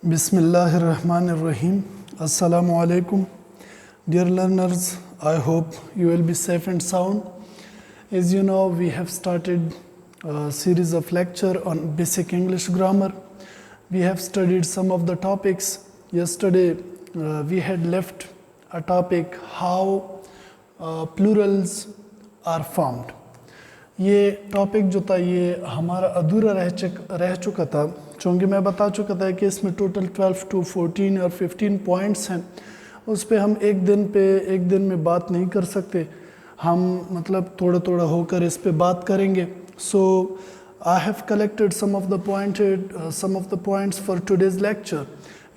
Bismillahirrahmanirrahim. Assalamu alaikum. Dear learners, I hope you will be safe and sound. As you know, we have started a series of lecture on basic English grammar. We have studied some of the topics. Yesterday, we had left a topic how plurals are formed. ये topic जो था ये हमारा अधूरा रह चुका था, चूँकि मैं बता चुका था कि इसमें टोटल 12 to 14 और 15 पॉइंट्स हैं. उस पे हम एक दिन में बात नहीं कर सकते, हम मतलब थोड़ा थोड़ा होकर इस पे बात करेंगे. So I have collected some of the points for today's lecture,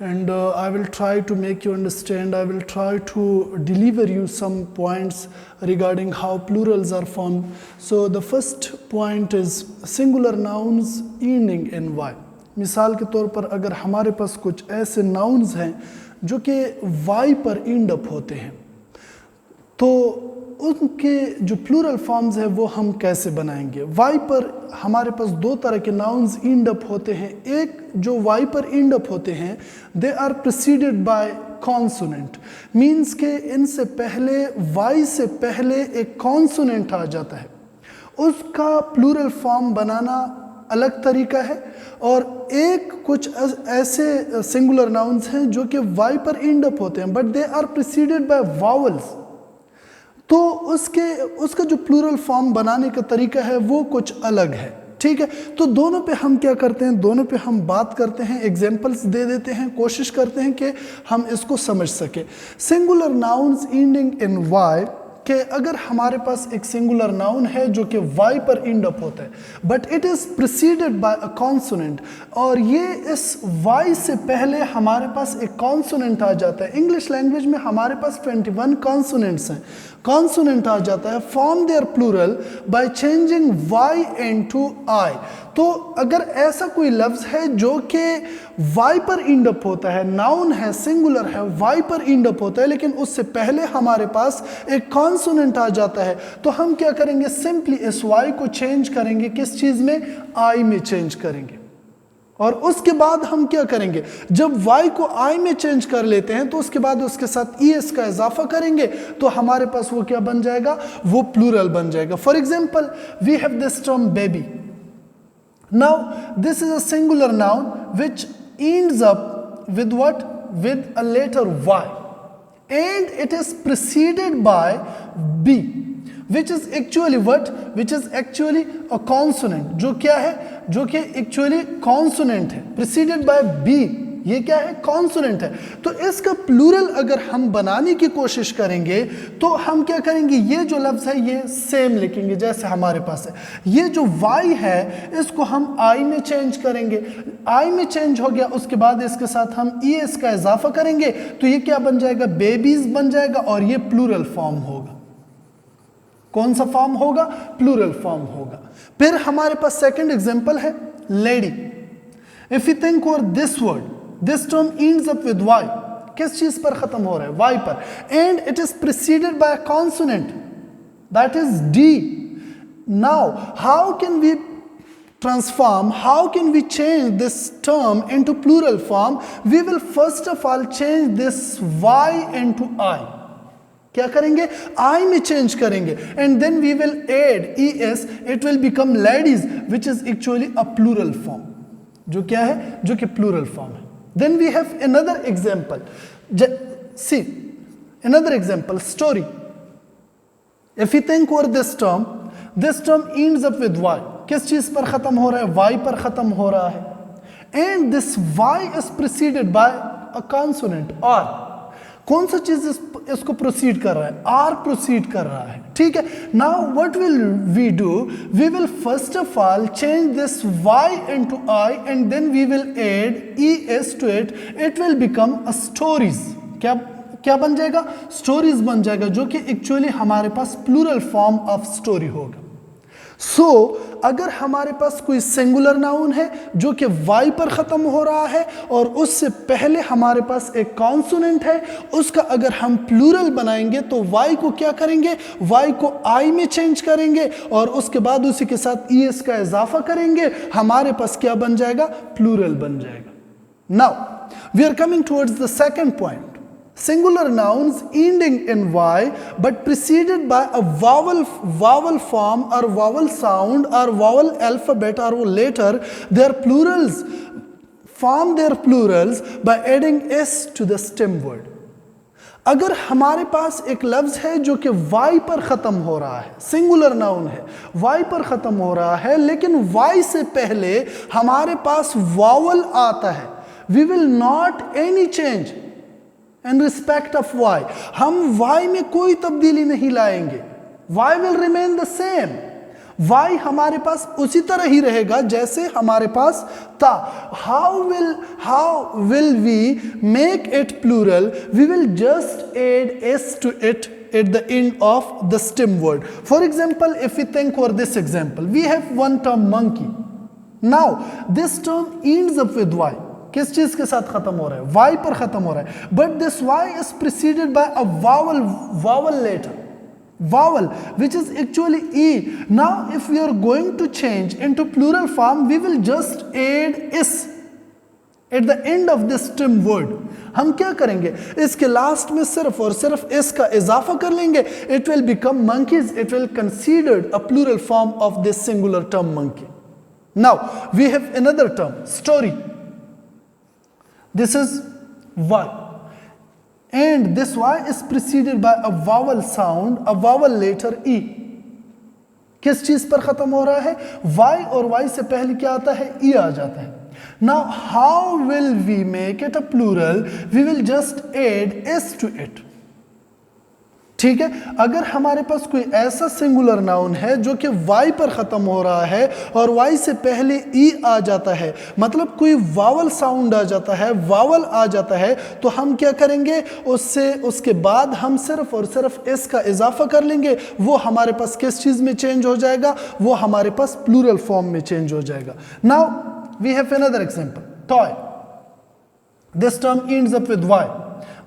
and I will try to make you understand. I will try to deliver you some points regarding how plurals are formed. So the first point is singular nouns ending in y. मिसाल के तौर पर अगर हमारे पास कुछ ऐसे nouns हैं जो कि y पर end up होते हैं, तो उनके जो प्लूरल फॉर्म्स है वो हम कैसे बनाएंगे. y पर हमारे पास दो तरह के नाउन्स इंड अप होते हैं. एक जो y पर इंड अप होते हैं, they are preceded by consonant. Means के इनसे पहले y से पहले एक कॉन्सोनेंट आ जाता है. उसका प्लूरल फॉर्म बनाना अलग तरीका है. और एक कुछ ऐसे सिंगुलर नाउन्स हैं जो कि y पर इंड अप होते हैं but they are preceded by vowels, तो उसका जो प्लूरल फॉर्म बनाने का तरीका है वो कुछ अलग है. ठीक है, तो दोनों पे हम क्या करते हैं, दोनों पे हम बात करते हैं, एग्जांपल्स दे देते हैं, कोशिश करते हैं कि हम इसको समझ सके. Singular nouns ending in y कि अगर हमारे पास एक सिंगुलर नाउन है जो कि y पर इंड अप होता है but it is preceded by a consonant, और ये इस y से पहले हमारे पास एक कॉन्सोनेंट आ जाता है. इंग्लिश लैंग्वेज में हमारे पास 21 कॉन्सोनेंट्स हैं. कॉन्सोनेंट आ जाता है, form their plural by changing y into I. तो अगर ऐसा कोई लफ्ज़ है जो कि y पर इंड अप होता है, नाउन है, सिंगुलर है, y पर इंड अप होता है, लेकिन उससे पहले हमारे पास एक कॉन्सोनेंट आ जाता है, तो हम क्या करेंगे, सिंपली इस y को चेंज करेंगे. किस चीज़ में, I में चेंज करेंगे. और उसके बाद हम क्या करेंगे, जब y को I में चेंज कर लेते हैं तो उसके बाद उसके साथ es का इजाफा करेंगे, तो हमारे पास वो क्या बन जाएगा, वो प्लूरल बन जाएगा. For example, we have this term baby. Now, this is a singular noun which ends up with what? With a letter Y. And it is preceded by B, which is actually what? Which is actually a consonant. जो क्या है? जो कि actually consonant है. Preceded by B. ये क्या है, consonant है. तो इसका प्लूरल अगर हम बनाने की कोशिश करेंगे तो हम क्या करेंगे, ये जो लफ्ज़ है ये सेम लिखेंगे जैसे हमारे पास है. ये जो y है इसको हम I में चेंज करेंगे. I में चेंज हो गया, उसके बाद इसके साथ हम es का इजाफा करेंगे, तो ये क्या बन जाएगा, बेबीज बन जाएगा, और ये प्लूरल फॉर्म होगा. कौन सा फॉर्म होगा, प्लूरल फॉर्म होगा. फिर हमारे पास सेकेंड एग्जाम्पल है lady. If you think over this word, this term ends up with y. किस चीज पर खत्म हो रहा है, y पर, and it is preceded by a consonant, that is d. Now how can we transform, how can we change this term into plural form? We will first of all change this y into I. क्या करेंगे, I में change करेंगे, and then we will add es, it will become ladies, which is actually a plural form. जो क्या है, जो कि plural form है. Then we have another example. See, another example, story. If you think over this term ends up with y. किस चीज पर खत्म हो रहा है, y पर खत्म हो रहा है. And this y is preceded by a consonant R. कौन सा चीज इसको प्रोसीड कर रहा है, R प्रोसीड कर रहा है. ठीक है. Now what will we do, we will first of all change this y into I, and then we will add es to it. It will become a stories. क्या बन जाएगा, स्टोरीज बन जाएगा, जो कि एक्चुअली हमारे पास प्लूरल फॉर्म ऑफ स्टोरी होगा. सो अगर हमारे पास कोई सिंगुलर नाउन है जो कि y पर ख़त्म हो रहा है और उससे पहले हमारे पास एक कॉन्सोनेंट है, उसका अगर हम प्लूरल बनाएंगे तो y को क्या करेंगे, y को I में चेंज करेंगे और उसके बाद उसी के साथ es का इजाफा करेंगे, हमारे पास क्या बन जाएगा, प्लूरल बन जाएगा. Now we are coming towards the second point. Singular nouns ending in y but preceded by a vowel form or vowel sound or vowel alphabet or letter, their plurals form their plurals by adding s to the stem word. अगर हमारे पास एक लफ्ज है जो कि y पर ख़त्म हो रहा है, सिंगुलर नाउन है, y पर ख़त्म हो रहा है, लेकिन y से पहले हमारे पास वावल आता है, we will not any change in respect of y. हम y में कोई तब्दीली नहीं लाएंगे, y will remain the same. y हमारे पास उसी तरह ही रहेगा जैसे हमारे पास था. How will we make it plural? We will just add s to it at the end of the stem word. For example, if we think for this example, we have one term monkey. Now this term ends up with y. किस चीज के साथ खत्म हो रहा है? y पर खत्म हो रहा है. But this y is preceded by a vowel letter. Vowel, which is actually e. Now if we are going to change into plural form, we will just add s at the end of this stem word. हम क्या करेंगे? इसके last में सिर्फ और सिर्फ s का इजाफा कर लेंगे. It will become monkeys. It will considered a plural form of this singular term monkey. Now we have another term, story. This is y. And this y is preceded by a vowel sound, a vowel letter e. किस चीज पर खत्म हो रहा है? y और y से पहले क्या आता है? e आ जाता है. Now how will we make it a plural? We will just add s to it. ठीक है. अगर हमारे पास कोई ऐसा सिंगुलर नाउन है जो कि y पर ख़त्म हो रहा है और y से पहले e आ जाता है, मतलब कोई वावल साउंड आ जाता है, वावल आ जाता है, तो हम क्या करेंगे? उसके बाद हम सिर्फ और सिर्फ s का इजाफा कर लेंगे. वो हमारे पास किस चीज़ में चेंज हो जाएगा? वो हमारे पास प्लूरल फॉर्म में चेंज हो जाएगा. Now we have another example, toy. This term ends up with y.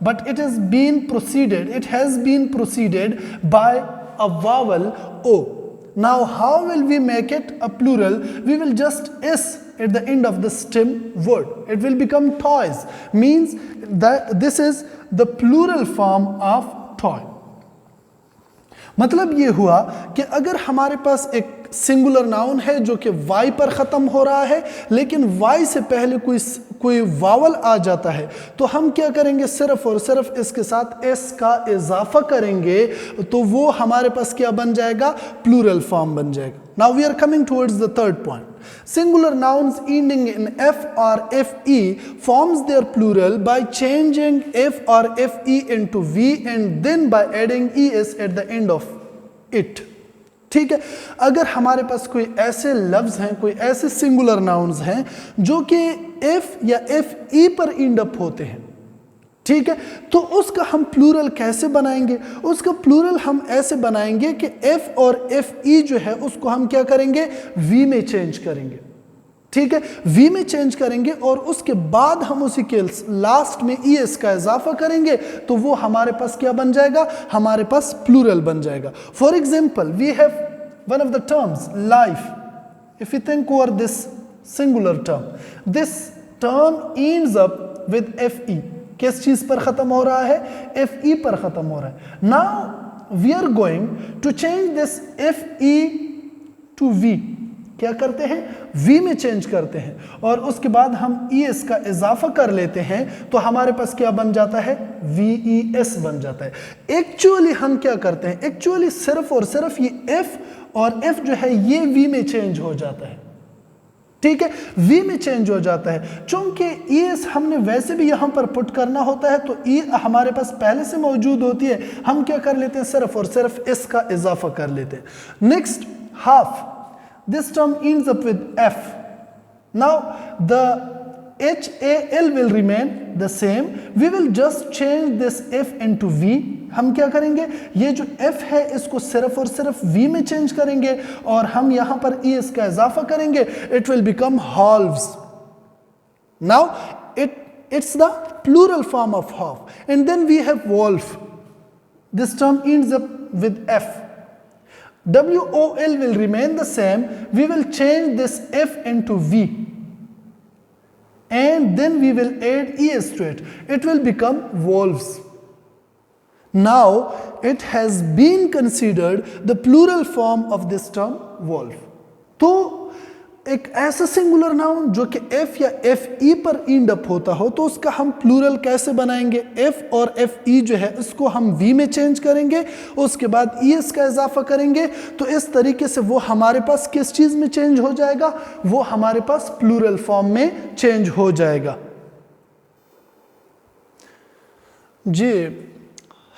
But it has been preceded by a vowel o. Now how will we make it a plural? We will just s at the end of the stem word. It will become toys. Means that this is the plural form of toy. मतलब ये हुआ कि अगर हमारे पास एक singular noun है जो कि y पर ख़त्म हो रहा है, लेकिन y से पहले कोई वावल आ जाता है, तो हम क्या करेंगे? सिर्फ और सिर्फ इसके साथ s का इजाफा करेंगे, तो वो हमारे पास क्या बन जाएगा? प्लूरल फॉर्म बन जाएगा. Now we are coming towards the third point. Singular nouns ending in f or fe forms their plural by changing f or fe into v and then by adding es at the end of it. ठीक है. अगर हमारे पास कोई ऐसे लफ्ज हैं, कोई ऐसे सिंगुलर नाउन्स हैं जो कि f या fe पर एंड अप होते हैं, ठीक है, तो उसका हम प्लूरल कैसे बनाएंगे? उसका प्लूरल हम ऐसे बनाएंगे कि f और fe जो है उसको हम क्या करेंगे? v में चेंज करेंगे. ठीक है, v में चेंज करेंगे और उसके बाद हम उसी के लास्ट में es का इजाफा करेंगे, तो वो हमारे पास क्या बन जाएगा? हमारे पास प्लूरल बन जाएगा. For example, we have one of the terms life. If you think over this singular term, this term ends up with fe. किस चीज पर खत्म हो रहा है? fe पर खत्म हो रहा है. Now we are going to change this fe to v. क्या करते हैं? v में चेंज करते हैं और उसके बाद हम es का इजाफा कर लेते हैं, तो हमारे पास क्या बन जाता है? ves बन जाता है. एक्चुअली हम क्या करते हैं? एक्चुअली सिर्फ और सिर्फ ये f और f जो है ये v में चेंज हो जाता है. ठीक है, v में चेंज हो जाता है. चूंकि es हमने वैसे भी यहां पर पुट करना होता है, तो e हमारे पास पहले से मौजूद होती है, हम क्या कर लेते हैं? सिर्फ और सिर्फ s का इजाफा कर लेते हैं. Next, half. This term ends up with f. Now the HAL will remain the same. We will just change this f into v. हम क्या करेंगे? ये जो f है इसको सिर्फ और सिर्फ v में चेंज करेंगे और हम यहाँ पर es का इजाफा करेंगे. It will become halves. Now it's the plural form of half. And then we have wolf. This term ends up with f. WOL will remain the same. We will change this f into v. and then we will add es to it. It will become wolves. Now it has been considered the plural form of this term wolf. तो एक ऐसा singular noun जो कि F या F E पर end up होता हो, तो उसका हम प्लूरल कैसे बनाएंगे? एफ और एफ ई जो है इसको हम वी में चेंज करेंगे, उसके बाद ई एस का इजाफा करेंगे, तो इस तरीके से वो हमारे पास किस चीज में चेंज हो जाएगा? वो हमारे पास प्लूरल फॉर्म में चेंज हो जाएगा। जी,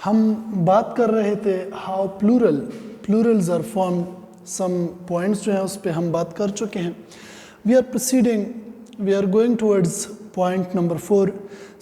हम बात कर रहे थे how plurals are form. Some points जो है उस पर हम बात कर चुके हैं। We are going towards point number 4।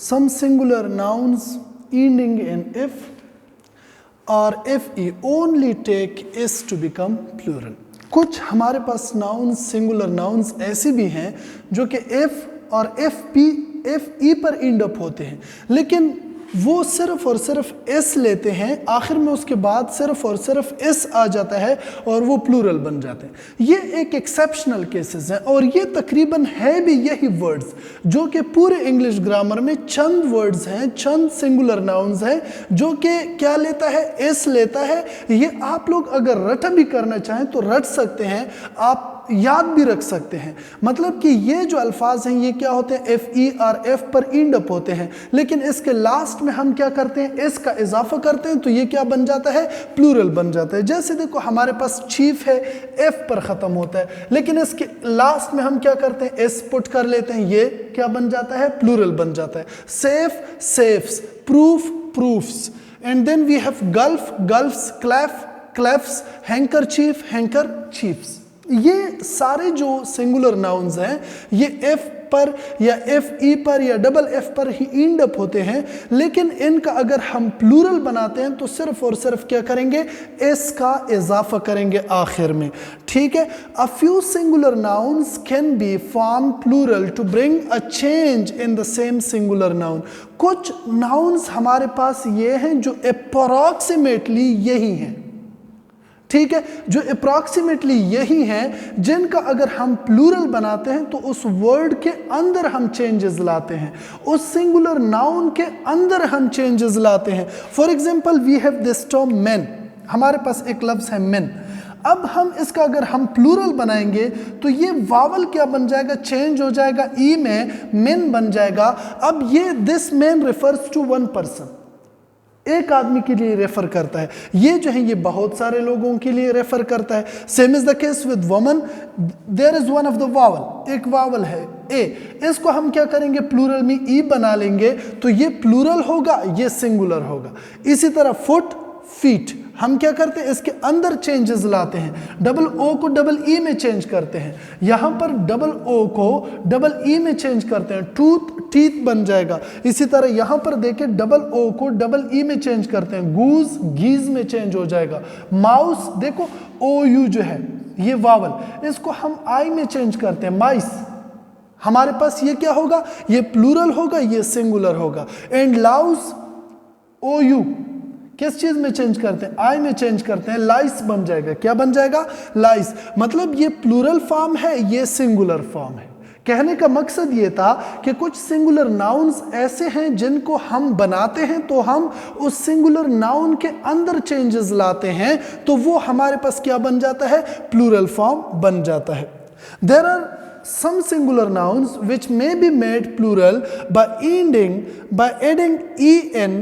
Some singular nouns ending in if और F E only take s to become plural. कुछ हमारे पास नाउन्स, सिंगुलर नाउन्स ऐसे भी हैं जो कि एफ और एफ ई पर एंड अप होते हैं, लेकिन वो सिर्फ और सिर्फ एस लेते हैं, आखिर में उसके बाद सिर्फ और सिर्फ एस आ जाता है और वो प्लूरल बन जाते हैं। ये एक एक्सेप्शनल केसेस हैं और ये तकरीबन है भी यही वर्ड्स जो कि पूरे इंग्लिश ग्रामर में चंद वर्ड्स हैं, चंद सिंगुलर नाउन्स हैं जो कि क्या लेता है? एस लेता है। ये आप लोग अगर रट भी करना चाहें तो रट सकते हैं, आप याद भी रख सकते हैं। मतलब कि ये जो अल्फाज हैं ये क्या होते हैं? एफ ई और एफ पर इंड अप होते हैं, लेकिन इसके लास्ट में हम क्या करते हैं? एस का इजाफा करते हैं, तो ये क्या बन जाता है? प्लूरल बन जाता है। जैसे देखो हमारे पास चीफ है, एफ पर ख़त्म होता है, लेकिन इसके लास्ट में हम क्या करते हैं? एस पुट कर लेते हैं, ये क्या बन जाता है? प्लूरल बन जाता है। Safe, safes, proof, proofs, and then we have gulf, gulfs, cliff, cliffs, handkerchief, handkerchiefs. ये सारे जो सिंगुलर नाउन्स हैं ये एफ पर या एफ ई पर या डबल एफ पर ही इंड अप होते हैं, लेकिन इनका अगर हम प्लूरल बनाते हैं तो सिर्फ और सिर्फ क्या करेंगे? एस का इजाफा करेंगे आखिर में। ठीक है। A few singular nouns can be form plural to bring a change in the same singular noun. कुछ नाउन्स हमारे पास ये हैं जो अप्रॉक्सीमेटली यही हैं, ठीक है, जो अप्रॉक्सीमेटली यही हैं, जिनका अगर हम प्लूरल बनाते हैं तो उस वर्ड के अंदर हम चेंजेस लाते हैं, उस सिंगुलर नाउन के अंदर हम चेंजेस लाते हैं। For example we have this term men, हमारे पास एक लफ्ज़ है मेन। अब हम इसका अगर हम प्लूरल बनाएंगे तो ये वावल क्या बन जाएगा? चेंज हो जाएगा, ई में मेन बन जाएगा। अब ये this man refers to one person, एक आदमी के लिए रेफर करता है। ये जो है ये बहुत सारे लोगों के लिए रेफर करता है। Same is the case with woman, there is one of the vowel, एक वावल है ए, इसको हम क्या करेंगे? प्लूरल में ई बना लेंगे, तो ये प्लूरल होगा, ये सिंगुलर होगा। इसी तरह फुट, फीट, हम क्या करते हैं? इसके अंदर चेंजेस लाते हैं, डबल ओ को डबल ई में चेंज करते हैं, यहाँ पर डबल ओ को डबल ई में चेंज करते हैं, टूथ, टीथ बन जाएगा। इसी तरह यहाँ पर देखें डबल ओ को डबल ई में चेंज करते हैं, गूज, गीज में चेंज हो जाएगा। माउस देखो ओ यू जो है ये वावल, इसको हम आई में चेंज करते हैं, माइस। हमारे पास ये क्या होगा? ये प्लूरल होगा, ये सिंगुलर होगा। एंड लाउस, ओ यू किस चीज में चेंज करते हैं? आई में चेंज करते हैं, लाइस बन जाएगा। क्या बन जाएगा? लाइस। मतलब ये प्लूरल फॉर्म है, ये सिंगुलर फॉर्म है। कहने का मकसद ये था कि कुछ सिंगुलर नाउन्स ऐसे हैं जिनको हम बनाते हैं तो हम उस सिंगुलर नाउन के अंदर चेंजेस लाते हैं, तो वो हमारे पास क्या बन जाता है? प्लूरल फॉर्म बन जाता है। There are some singular nouns which may be made plural by adding en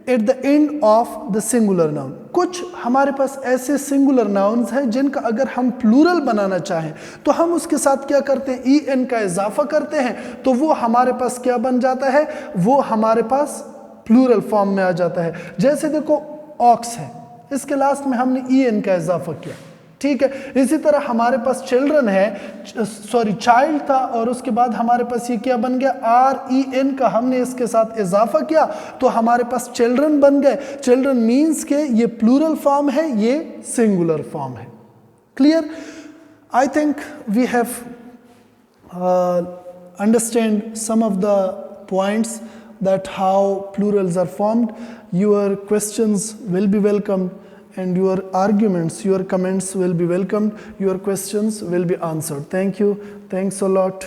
at the end of the singular noun। कुछ हमारे पास ऐसे सिंगुलर नाउन्स हैं जिनका अगर हम प्लूरल बनाना चाहें तो हम उसके साथ क्या करते हैं? ई एन का इजाफा करते हैं, तो वो हमारे पास क्या बन जाता है? वो हमारे पास प्लूरल फॉर्म में आ जाता है। जैसे देखो ऑक्स है, इसके लास्ट में हमने ई एन का इजाफा किया, ठीक है। इसी तरह हमारे पास चिल्ड्रन है, चाइल्ड था और उसके बाद हमारे पास ये क्या बन गया? आर ई एन का हमने इसके साथ इजाफा किया तो हमारे पास चिल्ड्रन बन गए। चिल्ड्रन मीन्स के ये प्लूरल फॉर्म है, ये सिंगुलर फॉर्म है। Clear? I think we have understand some of the points that how plurals are formed. Your questions will be welcomed and your arguments, your comments will be welcomed. Your questions will be answered. Thank you. Thanks a lot.